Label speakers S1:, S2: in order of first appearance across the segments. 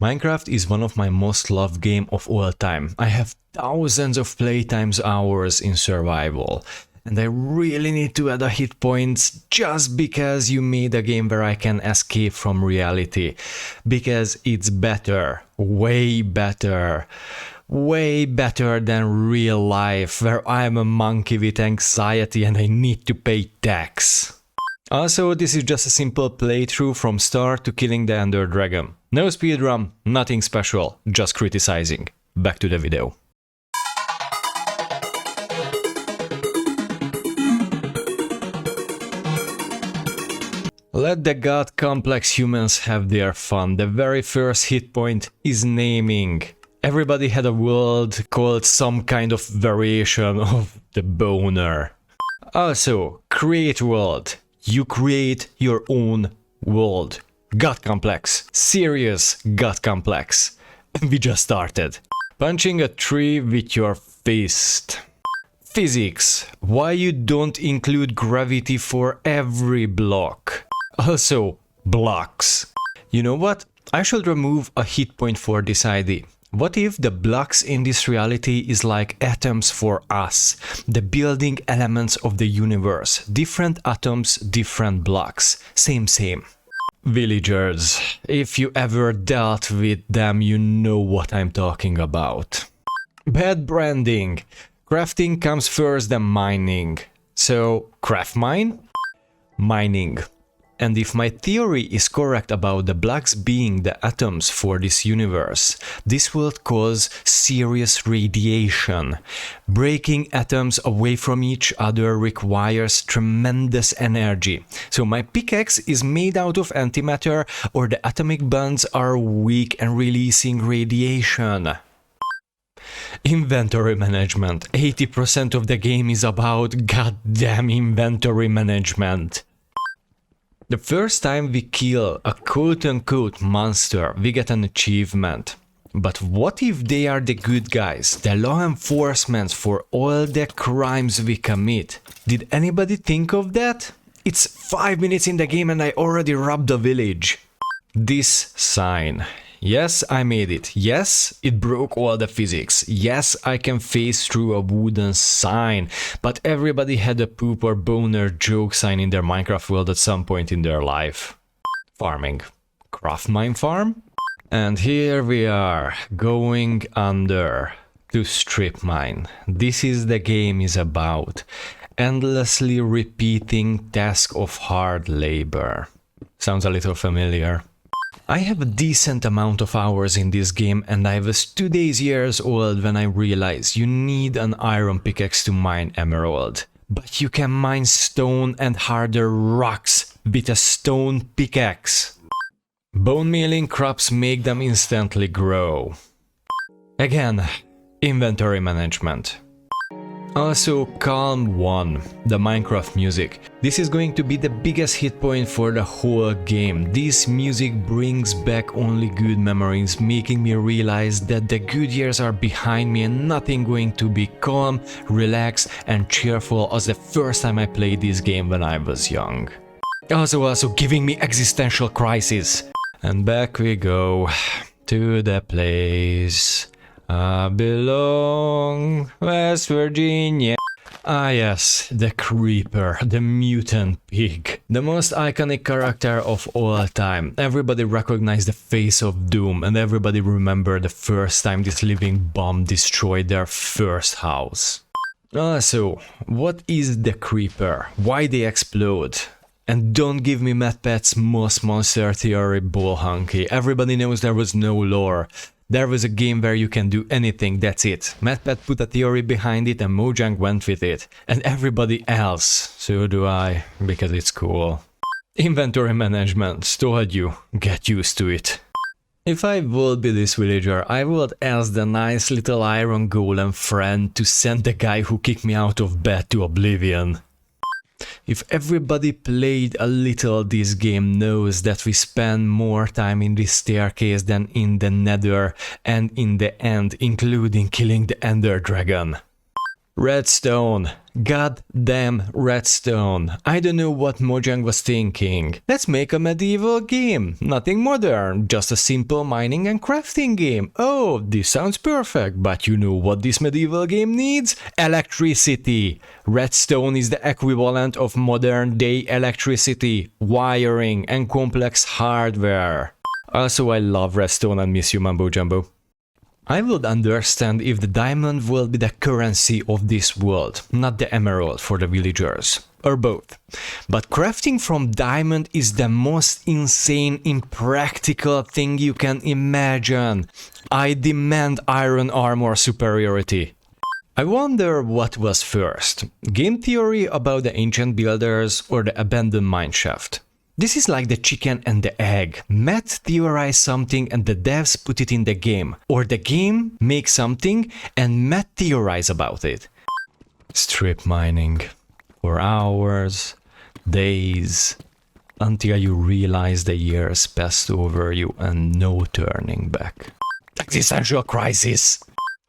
S1: Minecraft is one of my most loved games of all time. I have thousands of playtimes hours in survival. And I really need to add a hit points just because you made a game where I can escape from reality. Because it's better, way better than real life, where I'm a monkey with anxiety and I need to pay tax. Also, this is just a simple playthrough from start to killing the Ender Dragon. No speedrun, nothing special, just criticizing. Back to the video. Let the god complex humans have their fun. The very first hit point is naming. Everybody had a world called some kind of variation of the boner. Also, create world. You create your own world. God complex. Serious God complex. We just started. Punching a tree with your fist. Physics. Why you don't include gravity for every block. Also, blocks. You know what? I should remove a hit point for this ID. What if the blocks in this reality is like atoms for us, the building elements of the universe, different atoms, different blocks, same. Villagers, if you ever dealt with them, you know what I'm talking about. Bad branding. Crafting comes first than mining. So, craft mine? Mining. And if my theory is correct about the blocks being the atoms for this universe, this will cause serious radiation. Breaking atoms away from each other requires tremendous energy. So my pickaxe is made out of antimatter, or the atomic bonds are weak and releasing radiation. Inventory management. 80% of the game is about goddamn inventory management. The first time we kill a quote-unquote monster, we get an achievement. But what if they are the good guys, the law enforcement for all the crimes we commit? Did anybody think of that? It's 5 minutes in the game and I already robbed a village. This sign. Yes, I made it. Yes, it broke all the physics. Yes, I can phase through a wooden sign. But everybody had a poop or boner joke sign in their Minecraft world at some point in their life. Farming. Craft mine farm? And here we are, going under to strip mine. This is the game is about. Endlessly repeating task of hard labor. Sounds a little familiar. I have a decent amount of hours in this game and I was 2 years old when I realized you need an iron pickaxe to mine emerald. But you can mine stone and harder rocks with a stone pickaxe. Bone mealing crops make them instantly grow. Again, inventory management. Also, Calm 1, the Minecraft music. This is going to be the biggest hit point for the whole game. This music brings back only good memories, making me realize that the good years are behind me and nothing going to be calm, relaxed and cheerful as the first time I played this game when I was young. Also giving me existential crisis. And back we go to the place I belong, West Virginia. Ah yes, the creeper, the mutant pig. The most iconic character of all time. Everybody recognized the face of doom and everybody remembered the first time this living bomb destroyed their first house. So, what is the creeper? Why they explode? And don't give me MatPat's most monster theory bullhunky. Everybody knows there was no lore. There was a game where you can do anything, that's it. MatPat put a theory behind it and Mojang went with it. And everybody else. So do I, because it's cool. Inventory management, told you, get used to it. If I would be this villager, I would ask the nice little iron golem friend to send the guy who kicked me out of bed to oblivion. If everybody played a little this game knows that we spend more time in this staircase than in the Nether and in the end including killing the Ender Dragon. Redstone. Goddamn redstone. I don't know what Mojang was thinking. Let's make a medieval game. Nothing modern, just a simple mining and crafting game. Oh, this sounds perfect, but you know what this medieval game needs? Electricity. Redstone is the equivalent of modern day electricity, wiring, and complex hardware. Also, I love redstone and miss you, Mumbo Jumbo. I would understand if the diamond will be the currency of this world, not the emerald for the villagers, or both. But crafting from diamond is the most insane, impractical thing you can imagine. I demand iron armor superiority. I wonder what was first, game theory about the ancient builders or the abandoned mineshaft. This is like the chicken and the egg. Matt theorized something and the devs put it in the game. Or the game makes something and Matt theorized about it. Strip mining. For hours, days, until you realize the years passed over you and no turning back. Existential crisis!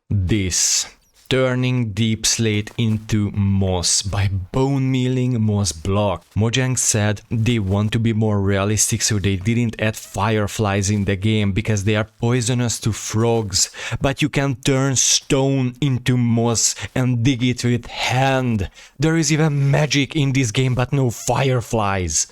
S1: This. Turning deep slate into moss by bone milling moss block. Mojang said they want to be more realistic, so they didn't add fireflies in the game because they are poisonous to frogs. But you can turn stone into moss and dig it with hand. There is even magic in this game, but no fireflies.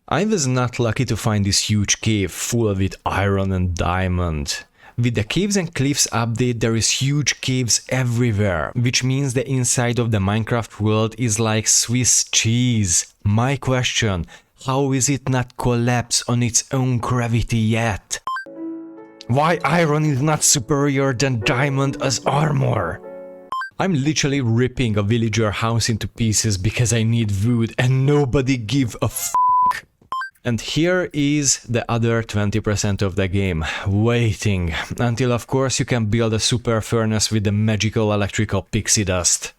S1: I was not lucky to find this huge cave full with iron and diamond. With the Caves and Cliffs update, there is huge caves everywhere, which means the inside of the Minecraft world is like Swiss cheese. My question, how is it not collapsed on its own gravity yet? Why iron is not superior than diamond as armor? I'm literally ripping a villager house into pieces because I need wood and nobody give a f***. And here is the other 20% of the game, waiting, until of course you can build a super furnace with the magical electrical pixie dust.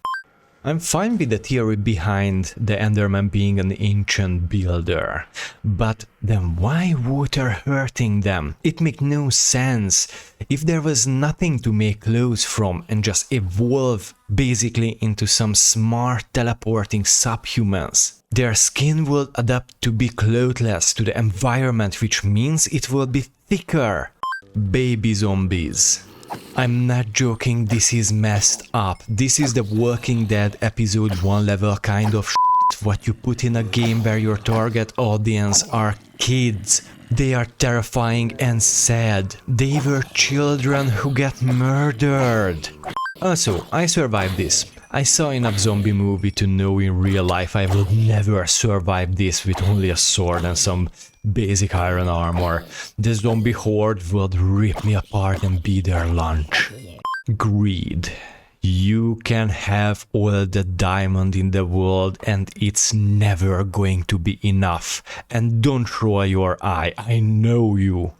S1: I'm fine with the theory behind the Enderman being an ancient builder, but then why water hurting them? It makes no sense. If there was nothing to make clothes from and just evolve basically into some smart teleporting subhumans, their skin will adapt to be clothless to the environment, which means it will be thicker. Baby zombies. I'm not joking, this is messed up. This is the Walking Dead episode 1 level kind of shit, what you put in a game where your target audience are kids. They are terrifying and sad. They were children who get murdered. Also, I survived this. I saw enough zombie movie to know in real life I would never survive this with only a sword and some basic iron armor. The zombie horde would rip me apart and be their lunch. Greed. You can have all the diamond in the world and it's never going to be enough. And don't roll your eye, I know you.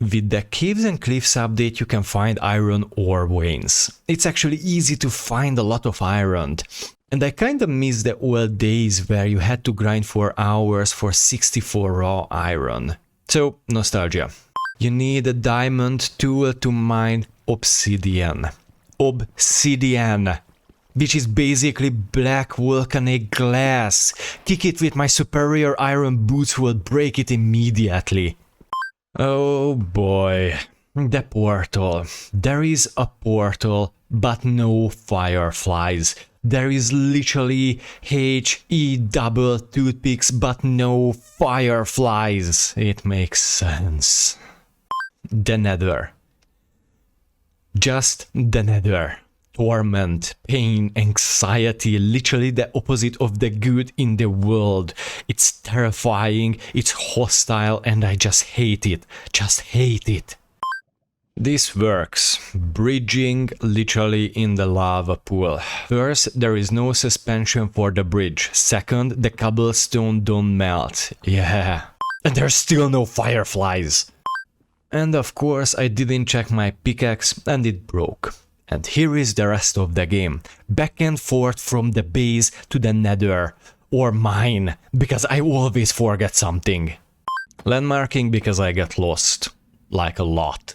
S1: With the Caves and Cliffs update you can find iron ore veins. It's actually easy to find a lot of iron. And I kinda miss the old days where you had to grind for hours for 64 raw iron. So, nostalgia. You need a diamond tool to mine obsidian. Obsidian! Which is basically black volcanic glass. Kick it with my superior iron boots will break it immediately. Oh boy, the portal. There is a portal, but no fireflies. There is literally HE double toothpicks, but no fireflies. It makes sense. The Nether. Just the Nether. Torment, pain, anxiety, literally the opposite of the good in the world. It's terrifying, it's hostile, and I just hate it. Just hate it. This works. Bridging literally in the lava pool. First, there is no suspension for the bridge. Second, the cobblestone don't melt. Yeah. And there's still no fireflies. And of course, I didn't check my pickaxe and it broke. And here is the rest of the game. Back and forth from the base to the Nether. Or mine, because I always forget something. Landmarking because I get lost. Like a lot.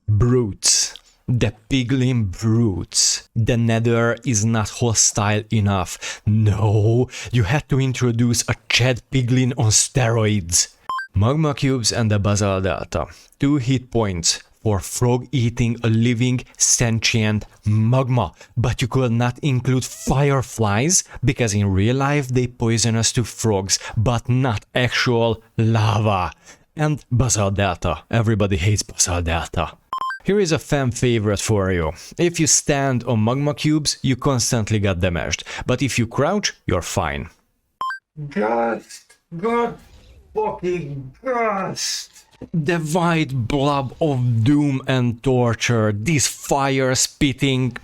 S1: Brutes. The piglin brutes. The Nether is not hostile enough. No, you had to introduce a Chad piglin on steroids. Magma cubes and the basalt delta. 2 hit points for frog eating a living sentient magma. But you could not include fireflies because in real life they poison us to frogs, but not actual lava. And basalt delta. Everybody hates basalt delta. Here is a fan favorite for you. If you stand on magma cubes, you constantly get damaged. But if you crouch, you're fine. Ghost! God fucking ghost! The white blob of doom and torture. This fire spitting...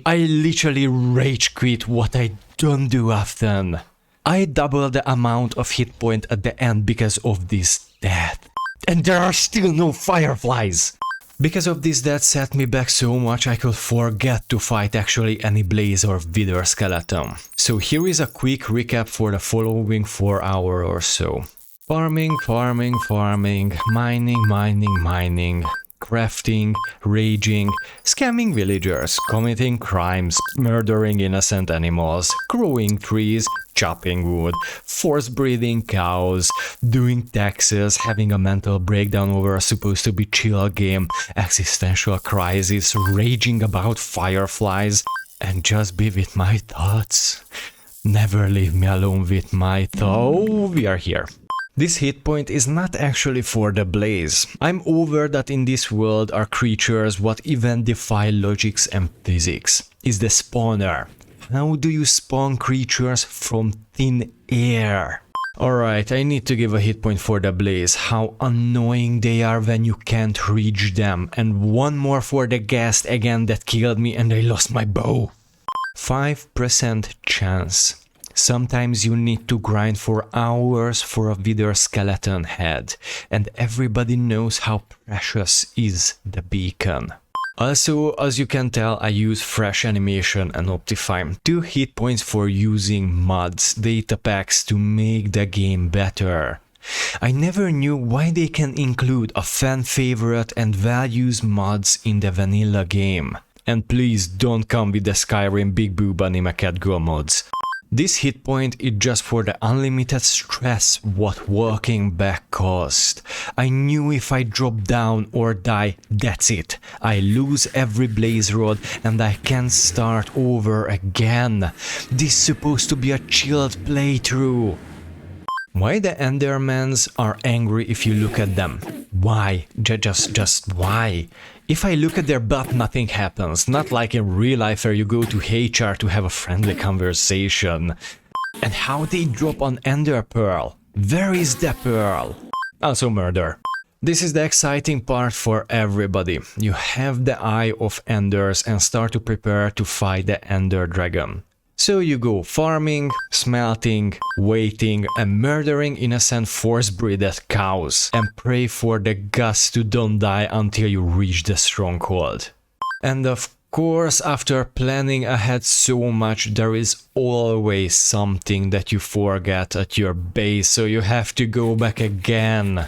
S1: I literally rage quit what I don't do often. I double the amount of hit point at the end because of this death. And there are still no fireflies! Because of this that set me back so much I could forget to fight actually any blaze or wither skeleton. So here is a quick recap for the following 4 hours or so. Farming, farming, farming, mining, crafting, raging, scamming villagers, committing crimes, murdering innocent animals, growing trees, chopping wood, force breeding cows, doing taxes, having a mental breakdown over a supposed to be chill game, existential crisis, raging about fireflies, and just be with my thoughts. Never leave me alone with my thoughts. Oh, we are here. This hit point is not actually for the blaze. I'm over that in this world are creatures what even defy logics and physics. Is the spawner. How do you spawn creatures from thin air? Alright, I need to give a hit point for the blaze. How annoying they are when you can't reach them. And one more for the ghast again that killed me and I lost my bow. 5% chance. Sometimes you need to grind for hours for a wither skeleton head, and everybody knows how precious is the beacon. Also, as you can tell, I use fresh animation and Optifine. 2 hit points for using mods, data packs to make the game better. I never knew why they can include a fan favorite and values mods in the vanilla game. And please don't come with the Skyrim Big Boob Anime Cat Girl mods. This hit point is just for the unlimited stress what walking back caused. I knew if I drop down or die, that's it. I lose every blaze rod and I can start over again. This is supposed to be a chilled playthrough. Why the Endermans are angry if you look at them? Why? Just why? If I look at their butt, nothing happens. Not like in real life where you go to HR to have a friendly conversation. And how they drop on Ender Pearl? Where is the pearl? Also murder. This is the exciting part for everybody. You have the Eye of Enders and start to prepare to fight the Ender Dragon. So you go farming, smelting, waiting and murdering innocent force-breeded cows and pray for the gods to don't die until you reach the stronghold. And of course, after planning ahead so much, there is always something that you forget at your base, so you have to go back again.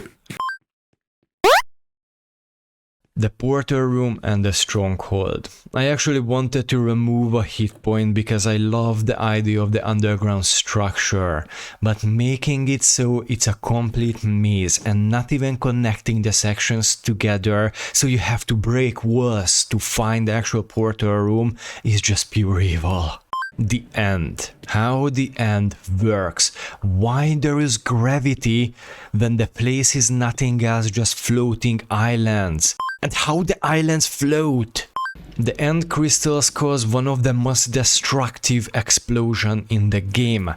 S1: The porter room and the stronghold. I actually wanted to remove a hit point because I love the idea of the underground structure, but making it so it's a complete maze and not even connecting the sections together, so you have to break walls to find the actual porter room, is just pure evil. The end. How the end works. Why there is gravity when the place is nothing else, just floating islands. And how the islands float. The end crystals cause one of the most destructive explosions in the game.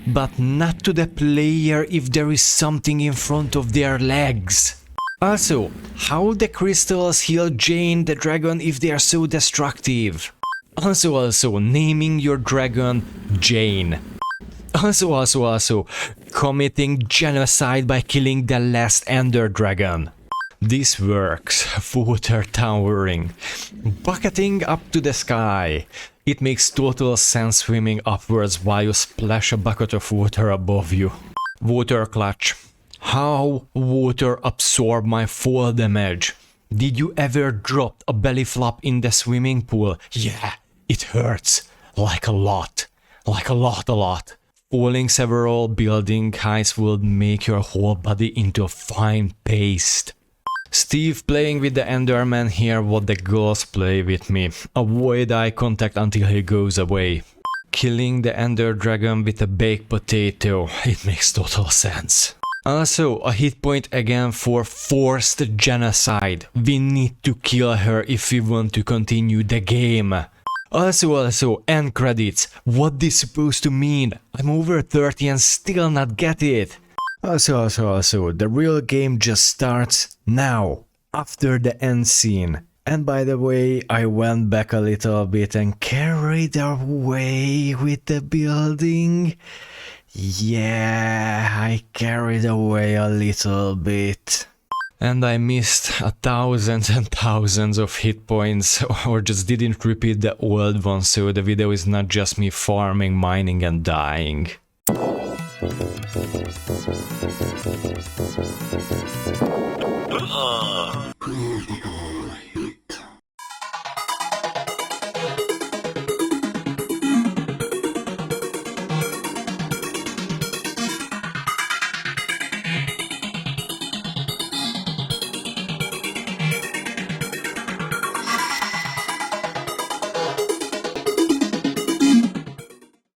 S1: But not to the player if there is something in front of their legs. Also, how the crystals heal Jane the dragon if they are so destructive. Also, naming your dragon Jane. Also, committing genocide by killing the last Ender Dragon. This works. Water towering. Bucketing up to the sky. It makes total sense swimming upwards while you splash a bucket of water above you. Water clutch. How water absorb my fall damage. Did you ever drop a belly flop in the swimming pool? Yeah, it hurts. Like a lot. Like a lot. Falling several building heights will make your whole body into a fine paste. Steve playing with the Enderman here what the girls play with me. Avoid eye contact until he goes away. Killing the Ender Dragon with a baked potato. It makes total sense. Also, a hit point again for forced genocide. We need to kill her if we want to continue the game. Also, end credits. What this supposed to mean? I'm over 30 and still not get it. Also, the real game just starts now, after the end scene. And by the way, I went back a little bit and carried away with the building. Yeah, I carried away a little bit. And I missed thousands and thousands of hit points, or just didn't repeat the old ones, so the video is not just me farming, mining and dying.